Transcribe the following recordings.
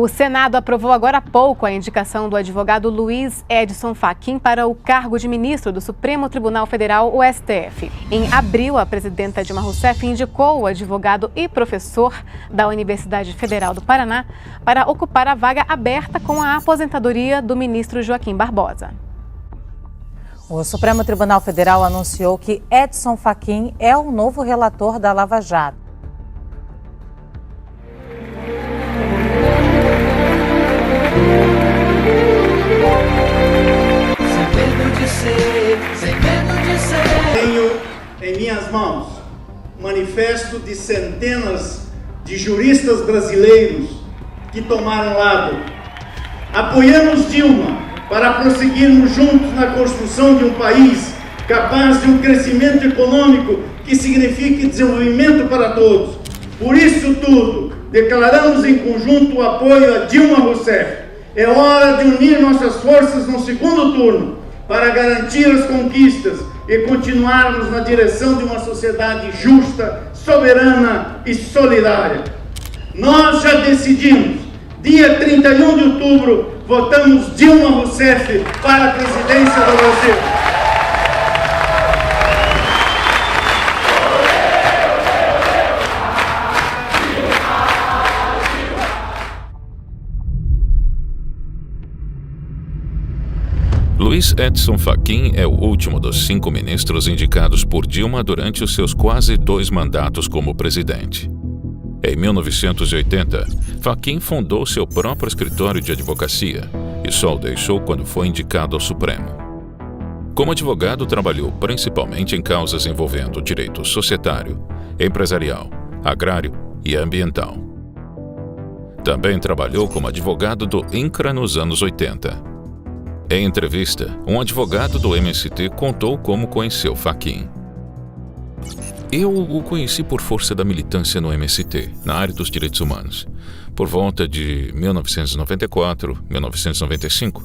O Senado aprovou agora há pouco a indicação do advogado Luiz Edson Fachin para o cargo de ministro do Supremo Tribunal Federal, o STF. Em abril, a presidenta Dilma Rousseff indicou o advogado e professor da Universidade Federal do Paraná para ocupar a vaga aberta com a aposentadoria do ministro Joaquim Barbosa. O Supremo Tribunal Federal anunciou que Edson Fachin é o novo relator da Lava Jato. Tenho em minhas mãos um manifesto de centenas de juristas brasileiros que tomaram lado. Apoiamos Dilma para prosseguirmos juntos na construção de um país capaz de um crescimento econômico que signifique desenvolvimento para todos. Por isso tudo, declaramos em conjunto o apoio a Dilma Rousseff. É hora de unir nossas forças no segundo turno para garantir as conquistas e continuarmos na direção de uma sociedade justa, soberana e solidária. Nós já decidimos, dia 31 de outubro, votamos Dilma Rousseff para a presidência do Brasil. Luiz Edson Fachin é o último dos 5 ministros indicados por Dilma durante os seus quase 2 mandatos como presidente. Em 1980, Fachin fundou seu próprio escritório de advocacia e só o deixou quando foi indicado ao Supremo. Como advogado, trabalhou principalmente em causas envolvendo direito societário, empresarial, agrário e ambiental. Também trabalhou como advogado do INCRA nos anos 80. Em entrevista, um advogado do MST contou como conheceu Fachin. Eu o conheci por força da militância no MST, na área dos direitos humanos. Por volta de 1994, 1995,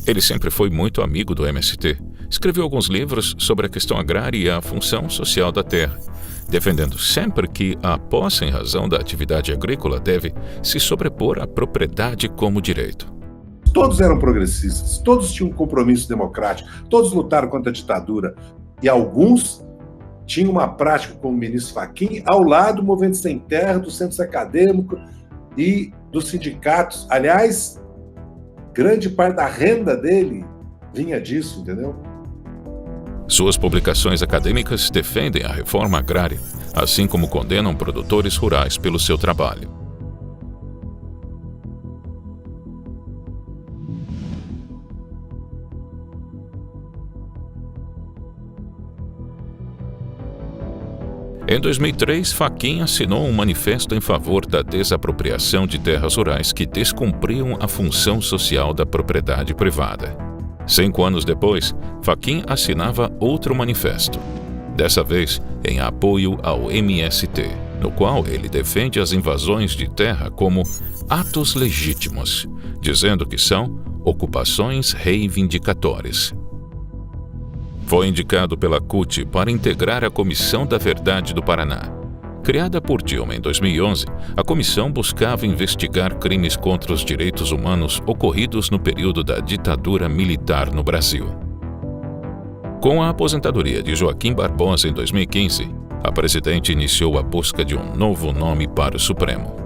ele sempre foi muito amigo do MST. Escreveu alguns livros sobre a questão agrária e a função social da terra, defendendo sempre que a posse em razão da atividade agrícola deve se sobrepor à propriedade como direito. Todos eram progressistas, todos tinham um compromisso democrático, todos lutaram contra a ditadura e alguns tinham uma prática como o ministro Fachin ao lado do Movimento Sem Terra, dos centros acadêmicos e dos sindicatos. Aliás, grande parte da renda dele vinha disso, entendeu? Suas publicações acadêmicas defendem a reforma agrária, assim como condenam produtores rurais pelo seu trabalho. Em 2003, Fachin assinou um manifesto em favor da desapropriação de terras rurais que descumpriam a função social da propriedade privada. 5 anos depois, Fachin assinava outro manifesto, dessa vez em apoio ao MST, no qual ele defende as invasões de terra como atos legítimos, dizendo que são ocupações reivindicatórias. Foi indicado pela CUT para integrar a Comissão da Verdade do Paraná. Criada por Dilma em 2011, a comissão buscava investigar crimes contra os direitos humanos ocorridos no período da ditadura militar no Brasil. Com a aposentadoria de Joaquim Barbosa em 2015, a presidente iniciou a busca de um novo nome para o Supremo.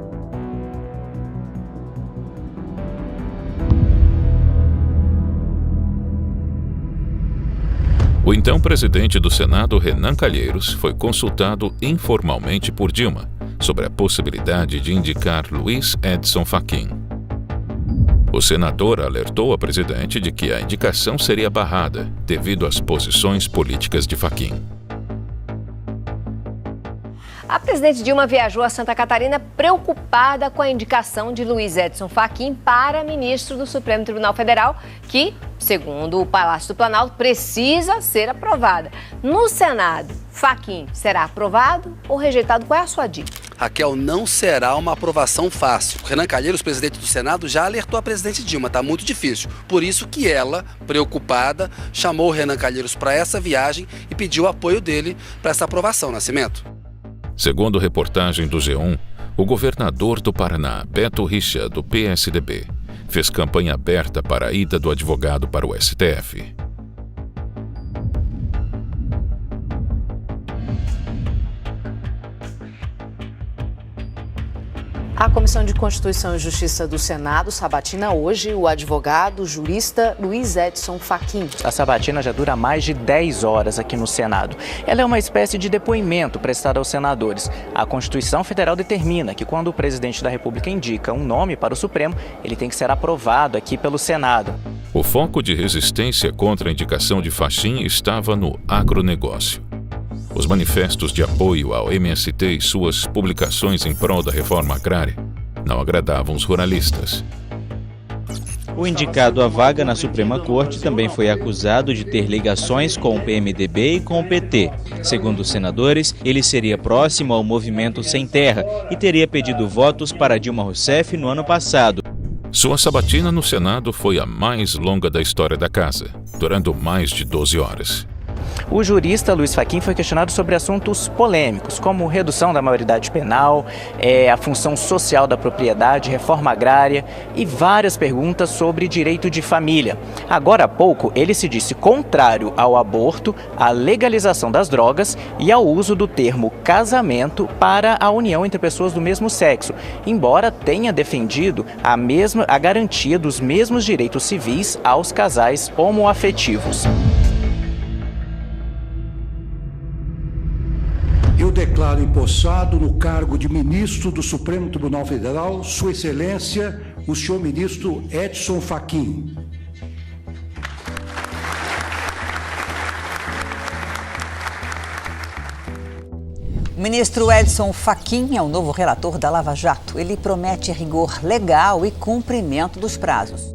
O então presidente do Senado, Renan Calheiros, foi consultado informalmente por Dilma sobre a possibilidade de indicar Luiz Edson Fachin. O senador alertou a presidente de que a indicação seria barrada devido às posições políticas de Fachin. A presidente Dilma viajou a Santa Catarina preocupada com a indicação de Luiz Edson Fachin para ministro do Supremo Tribunal Federal, que, segundo o Palácio do Planalto, precisa ser aprovada. No Senado, Fachin será aprovado ou rejeitado? Qual é a sua dica? Raquel, não será uma aprovação fácil. Renan Calheiros, presidente do Senado, já alertou a presidente Dilma, está muito difícil. Por isso que ela, preocupada, chamou o Renan Calheiros para essa viagem e pediu o apoio dele para essa aprovação, Nascimento. Segundo reportagem do G1, O governador do Paraná, Beto Richa, do PSDB, fez campanha aberta para a ida do advogado para o STF. A Comissão de Constituição e Justiça do Senado sabatina hoje o advogado jurista Luiz Edson Fachin. A sabatina já dura mais de 10 horas aqui no Senado. Ela é uma espécie de depoimento prestado aos senadores. A Constituição Federal determina que quando o presidente da República indica um nome para o Supremo, ele tem que ser aprovado aqui pelo Senado. O foco de resistência contra a indicação de Fachin estava no agronegócio. Os manifestos de apoio ao MST e suas publicações em prol da reforma agrária não agradavam os ruralistas. O indicado à vaga na Suprema Corte também foi acusado de ter ligações com o PMDB e com o PT. Segundo os senadores, ele seria próximo ao Movimento Sem Terra e teria pedido votos para Dilma Rousseff no ano passado. Sua sabatina no Senado foi a mais longa da história da casa, durando mais de 12 horas. O jurista Luiz Fachin foi questionado sobre assuntos polêmicos, como redução da maioridade penal, a função social da propriedade, reforma agrária e várias perguntas sobre direito de família. Agora há pouco, ele se disse contrário ao aborto, à legalização das drogas e ao uso do termo casamento para a união entre pessoas do mesmo sexo, embora tenha defendido a garantia dos mesmos direitos civis aos casais homoafetivos. Eu declaro empossado no cargo de ministro do Supremo Tribunal Federal, Sua Excelência, o senhor ministro Edson Fachin. O ministro Edson Fachin é o novo relator da Lava Jato. Ele promete rigor legal e cumprimento dos prazos.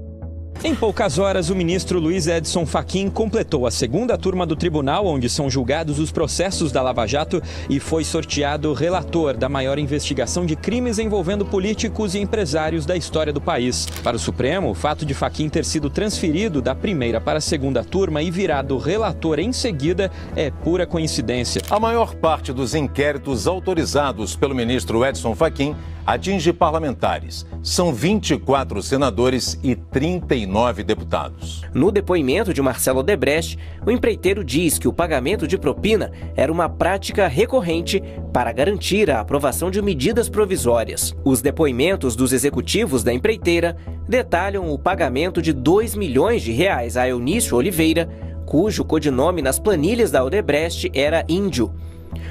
Em poucas horas, o ministro Luiz Edson Fachin completou a segunda turma do tribunal, onde são julgados os processos da Lava Jato, e foi sorteado relator da maior investigação de crimes envolvendo políticos e empresários da história do país. Para o Supremo, o fato de Fachin ter sido transferido da primeira para a segunda turma e virado relator em seguida é pura coincidência. A maior parte dos inquéritos autorizados pelo ministro Edson Fachin atinge parlamentares. São 24 senadores e 39 deputados. No depoimento de Marcelo Odebrecht, o empreiteiro diz que o pagamento de propina era uma prática recorrente para garantir a aprovação de medidas provisórias. Os depoimentos dos executivos da empreiteira detalham o pagamento de R$2 milhões a Eunício Oliveira, cujo codinome nas planilhas da Odebrecht era Índio.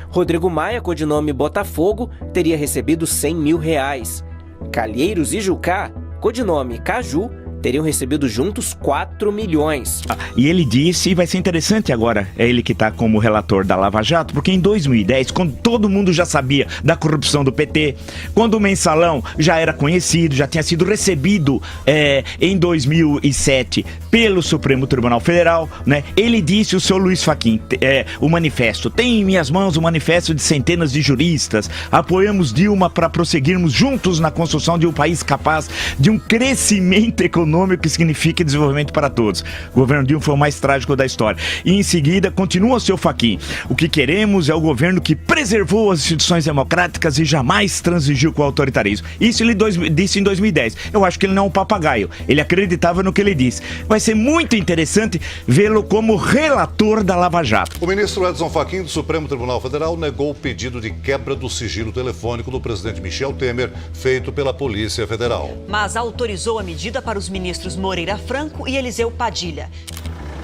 Rodrigo Maia, codinome Botafogo, teria recebido R$100 mil. Calheiros e Jucá, codinome Caju, teriam recebido juntos 4 milhões. E ele disse, e vai ser interessante agora, é ele que está como relator da Lava Jato, porque em 2010, quando todo mundo já sabia da corrupção do PT, quando o mensalão já era conhecido, já tinha sido recebido em 2007 pelo Supremo Tribunal Federal, né? Ele disse, o senhor Luiz Fachin, o manifesto, tem em minhas mãos o manifesto de centenas de juristas, apoiamos Dilma para prosseguirmos juntos na construção de um país capaz de um crescimento econômico que signifique desenvolvimento para todos. O governo Dilma foi o mais trágico da história. E em seguida, continua o seu Fachin. O que queremos é o governo que preservou as instituições democráticas e jamais transigiu com o autoritarismo. Isso ele disse em 2010. Eu acho que ele não é um papagaio. Ele acreditava no que ele disse. Vai ser muito interessante vê-lo como relator da Lava Jato. O ministro Edson Fachin do Supremo Tribunal Federal negou o pedido de quebra do sigilo telefônico do presidente Michel Temer, feito pela Polícia Federal. Mas autorizou a medida para os ministros Moreira Franco e Eliseu Padilha.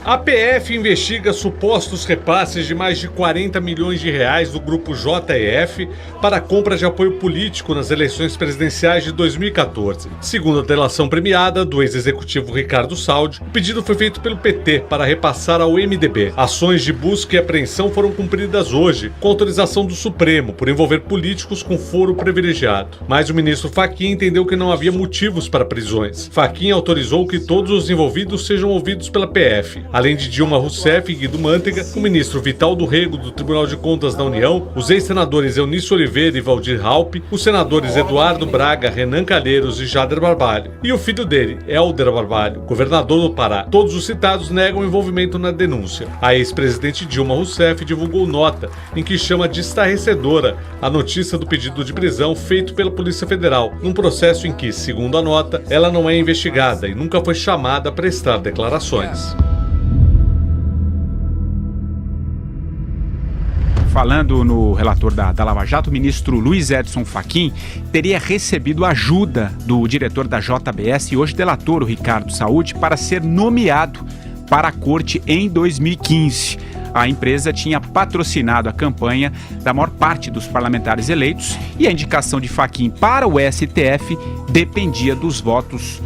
A PF investiga supostos repasses de mais de R$40 milhões do grupo JEF para a compra de apoio político nas eleições presidenciais de 2014. Segundo a delação premiada do ex-executivo Ricardo Saldi, o pedido foi feito pelo PT para repassar ao MDB. Ações de busca e apreensão foram cumpridas hoje, com autorização do Supremo, por envolver políticos com foro privilegiado. Mas o ministro Fachin entendeu que não havia motivos para prisões. Fachin autorizou que todos os envolvidos sejam ouvidos pela PF. Além de Dilma Rousseff e Guido Mantega, o ministro Vital do Rego, do Tribunal de Contas da União, os ex-senadores Eunice Oliveira e Valdir Raupp, os senadores Eduardo Braga, Renan Calheiros e Jader Barbalho, e o filho dele, Helder Barbalho, governador do Pará. Todos os citados negam envolvimento na denúncia. A ex-presidente Dilma Rousseff divulgou nota em que chama de estarrecedora a notícia do pedido de prisão feito pela Polícia Federal, num processo em que, segundo a nota, ela não é investigada e nunca foi chamada a prestar declarações. Falando no relator da Lava Jato, o ministro Luiz Edson Fachin teria recebido ajuda do diretor da JBS e hoje delator, o Ricardo Saúde, para ser nomeado para a corte em 2015. A empresa tinha patrocinado a campanha da maior parte dos parlamentares eleitos e a indicação de Fachin para o STF dependia dos votos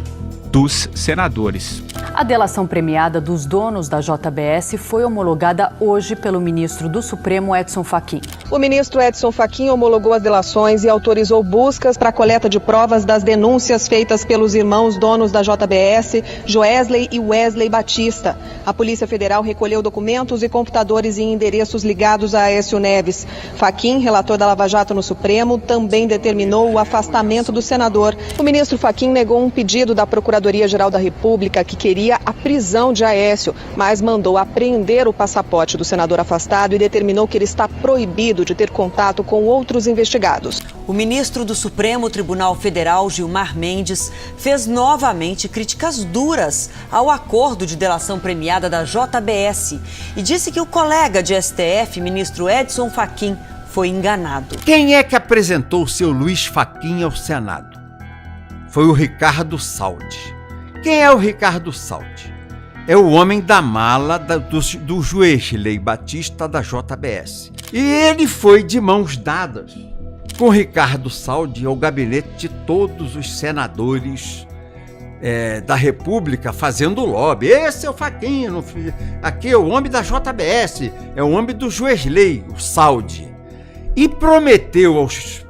dos senadores. A delação premiada dos donos da JBS foi homologada hoje pelo ministro do Supremo, Edson Fachin. O ministro Edson Fachin homologou as delações e autorizou buscas para a coleta de provas das denúncias feitas pelos irmãos donos da JBS, Joesley e Wesley Batista. A Polícia Federal recolheu documentos e computadores em endereços ligados a Aécio Neves. Fachin, relator da Lava Jato no Supremo, também determinou o afastamento do senador. O ministro Fachin negou um pedido da Procuradoria-Geral da República que queria a prisão de Aécio, mas mandou apreender o passaporte do senador afastado e determinou que ele está proibido de ter contato com outros investigados. O ministro do Supremo Tribunal Federal, Gilmar Mendes, fez novamente críticas duras ao acordo de delação premiada da JBS e disse que o colega de STF, ministro Edson Fachin, foi enganado. Quem é que apresentou o seu Luiz Fachin ao Senado? Foi o Ricardo Saldi. Quem é o Ricardo Saldi? É o homem da mala do Joesley Batista da JBS. E ele foi de mãos dadas com Ricardo Saldi ao gabinete de todos os senadores da República fazendo lobby. Esse é o Fachin, aqui é o homem da JBS, é o homem do Joesley, o Saldi. E prometeu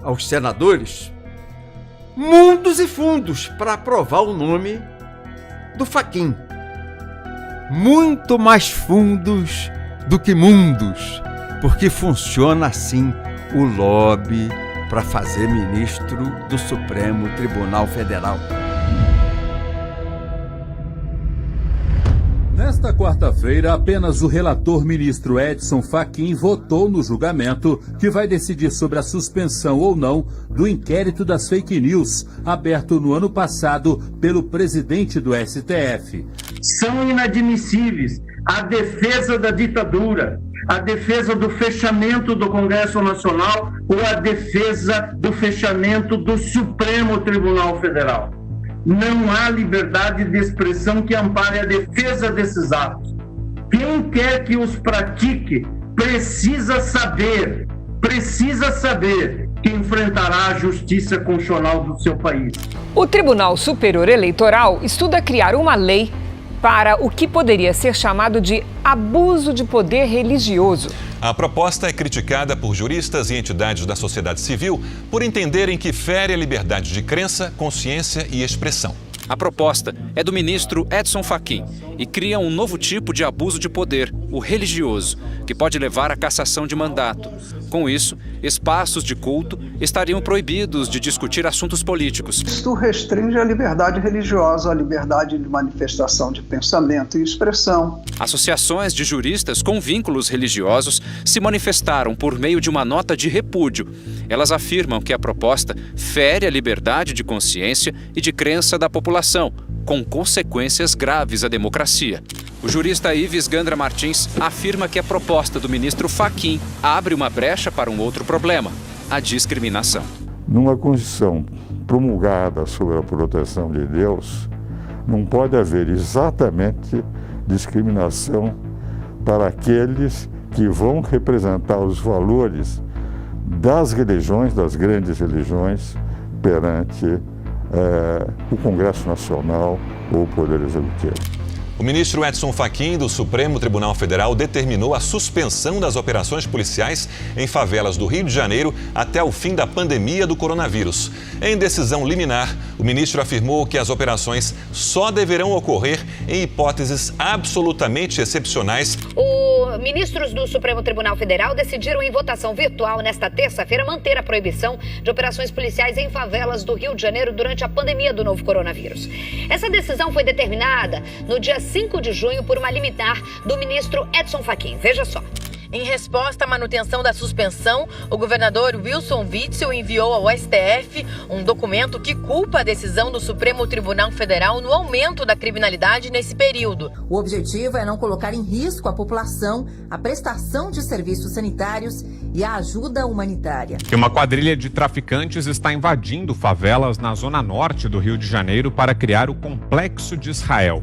aos senadores mundos e fundos para aprovar o nome do Fachin. Muito mais fundos do que mundos, porque funciona assim o lobby para fazer ministro do Supremo Tribunal Federal. Nesta quarta-feira, apenas o relator ministro Edson Fachin votou no julgamento que vai decidir sobre a suspensão ou não do inquérito das fake news, aberto no ano passado pelo presidente do STF. São inadmissíveis a defesa da ditadura, a defesa do fechamento do Congresso Nacional ou a defesa do fechamento do Supremo Tribunal Federal. Não há liberdade de expressão que ampare a defesa desses atos. Quem quer que os pratique precisa saber que enfrentará a justiça constitucional do seu país. O Tribunal Superior Eleitoral estuda criar uma lei para o que poderia ser chamado de abuso de poder religioso. A proposta é criticada por juristas e entidades da sociedade civil por entenderem que fere a liberdade de crença, consciência e expressão. A proposta é do ministro Edson Fachin e cria um novo tipo de abuso de poder, o religioso, que pode levar à cassação de mandato. Com isso, espaços de culto estariam proibidos de discutir assuntos políticos. Isso restringe a liberdade religiosa, a liberdade de manifestação de pensamento e expressão. Associações de juristas com vínculos religiosos se manifestaram por meio de uma nota de repúdio. Elas afirmam que a proposta fere a liberdade de consciência e de crença da população, com consequências graves à democracia. O jurista Ives Gandra Martins afirma que a proposta do ministro Fachin abre uma brecha para um outro problema, a discriminação. Numa Constituição promulgada sobre a proteção de Deus, não pode haver exatamente discriminação para aqueles que vão representar os valores das religiões, das grandes religiões, perante o Congresso Nacional ou o Poder Executivo. O ministro Edson Fachin, do Supremo Tribunal Federal, determinou a suspensão das operações policiais em favelas do Rio de Janeiro até o fim da pandemia do coronavírus. Em decisão liminar, o ministro afirmou que as operações só deverão ocorrer em hipóteses absolutamente excepcionais. Os ministros do Supremo Tribunal Federal decidiram em votação virtual nesta terça-feira manter a proibição de operações policiais em favelas do Rio de Janeiro durante a pandemia do novo coronavírus. Essa decisão foi determinada no dia 5 de junho por uma liminar do ministro Edson Fachin. Veja só. Em resposta à manutenção da suspensão, o governador Wilson Witzel enviou ao STF um documento que culpa a decisão do Supremo Tribunal Federal no aumento da criminalidade nesse período. O objetivo é não colocar em risco a população, a prestação de serviços sanitários e a ajuda humanitária. Uma quadrilha de traficantes está invadindo favelas na zona norte do Rio de Janeiro para criar o Complexo de Israel.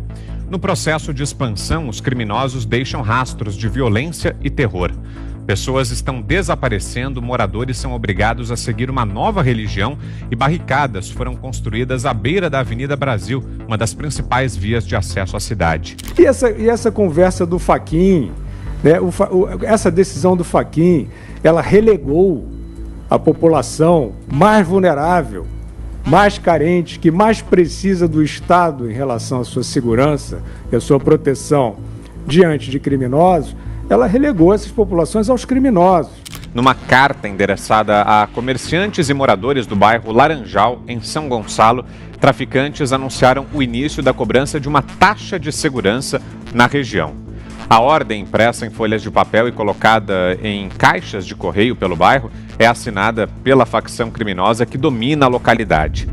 No processo de expansão, os criminosos deixam rastros de violência e terror. Pessoas estão desaparecendo, moradores são obrigados a seguir uma nova religião e barricadas foram construídas à beira da Avenida Brasil, uma das principais vias de acesso à cidade. E essa conversa do Fachin, né, essa decisão do Fachin, ela relegou a população mais vulnerável, mais carente, que mais precisa do Estado em relação à sua segurança e à sua proteção diante de criminosos, ela relegou essas populações aos criminosos. Numa carta endereçada a comerciantes e moradores do bairro Laranjal, em São Gonçalo, traficantes anunciaram o início da cobrança de uma taxa de segurança na região. A ordem impressa em folhas de papel e colocada em caixas de correio pelo bairro é assinada pela facção criminosa que domina a localidade.